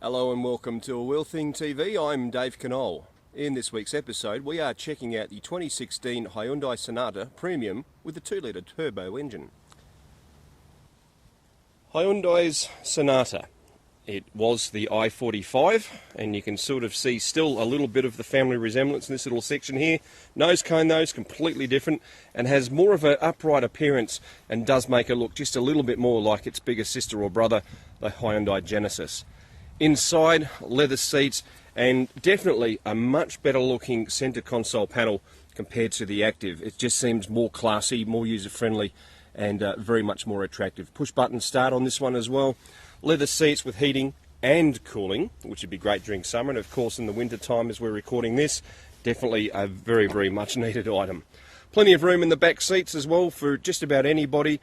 Hello and welcome to A Wheel Thing TV. I'm Dave Knoll. In this week's episode we are checking out the 2016 Hyundai Sonata Premium with the 2-litre turbo engine. Hyundai's Sonata. It was the i45 and you can sort of see still a little bit of the family resemblance in this little section here. Nose cone though is completely different and has more of an upright appearance and does make it look just a little bit more like its bigger sister or brother, the Hyundai Genesis. Inside, leather seats and definitely a much better looking centre console panel compared to the Active. It just seems more classy, more user friendly and very much more attractive. Push button start on this one as well. Leather seats with heating and cooling, which would be great during summer and of course in the winter time as we're recording this, definitely a very much needed item. Plenty of room in the back seats as well for just about anybody.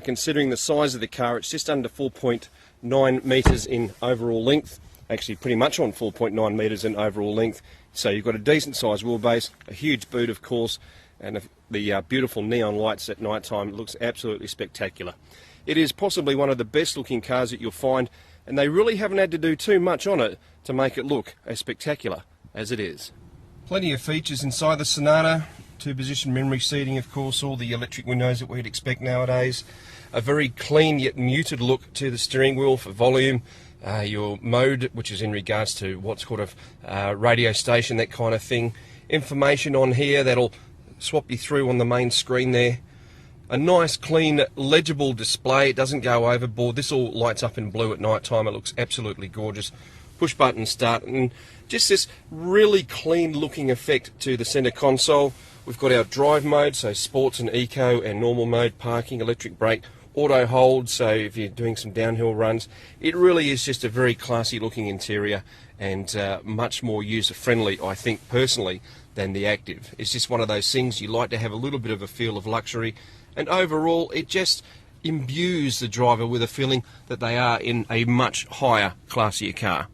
Considering the size of the car, it's just under 4.9 metres in overall length. Actually pretty much on 4.9 metres in overall length. So you've got a decent sized wheelbase, a huge boot of course, and the beautiful neon lights at night time. It looks absolutely spectacular. It is possibly one of the best looking cars that you'll find, and they really haven't had to do too much on it to make it look as spectacular as it is. Plenty of features inside the Sonata. 2-position memory seating, of course, all the electric windows that we'd expect nowadays. A very clean yet muted look to the steering wheel for volume. Your mode, which is in regards to what's called a radio station, that kind of thing. Information on here that'll swap you through on the main screen there. A nice, clean, legible display. It doesn't go overboard. This all lights up in blue at night time. It looks absolutely gorgeous. Push button start and just this really clean looking effect to the centre console. We've got our drive mode, so sports and eco and normal mode, parking, electric brake, auto hold, so if you're doing some downhill runs. It really is just a very classy looking interior and much more user friendly, I think personally, than the Active. It's just one of those things you like to have a little bit of a feel of luxury, and overall it just imbues the driver with a feeling that they are in a much higher, classier car.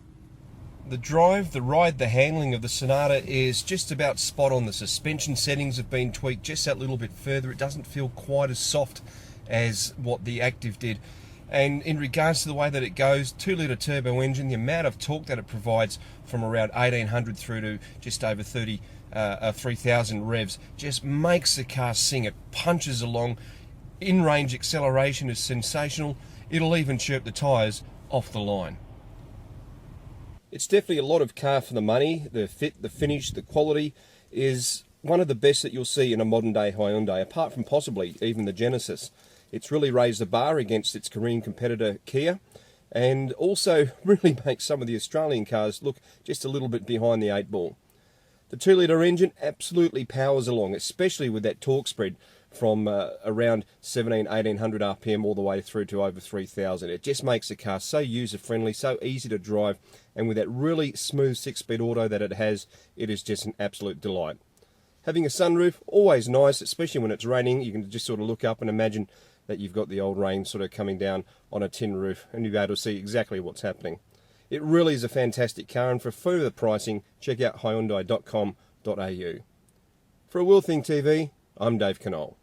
The drive, the ride, the handling of the Sonata is just about spot on. The suspension settings have been tweaked just that little bit further. It doesn't feel quite as soft as what the Active did. And in regards to the way that it goes, 2-litre turbo engine, the amount of torque that it provides from around 1800 through to just over 3,000 revs just makes the car sing. It punches along. In-range acceleration is sensational. It'll even chirp the tyres off the line. It's definitely a lot of car for the money. The fit, the finish, the quality is one of the best that you'll see in a modern day Hyundai, apart from possibly even the Genesis. It's really raised the bar against its Korean competitor Kia, and also really makes some of the Australian cars look just a little bit behind the 8-ball. The 2-litre engine absolutely powers along, especially with that torque spread from around 1800 RPM all the way through to over 3000. It just makes the car so user-friendly, so easy to drive, and with that really smooth 6-speed auto that it has, it is just an absolute delight. Having a sunroof, always nice, especially when it's raining. You can just sort of look up and imagine that you've got the old rain sort of coming down on a tin roof, and you'll be able to see exactly what's happening. It really is a fantastic car, and for further pricing, check out Hyundai.com.au. For A Wheel Thing TV, I'm Dave Knoll.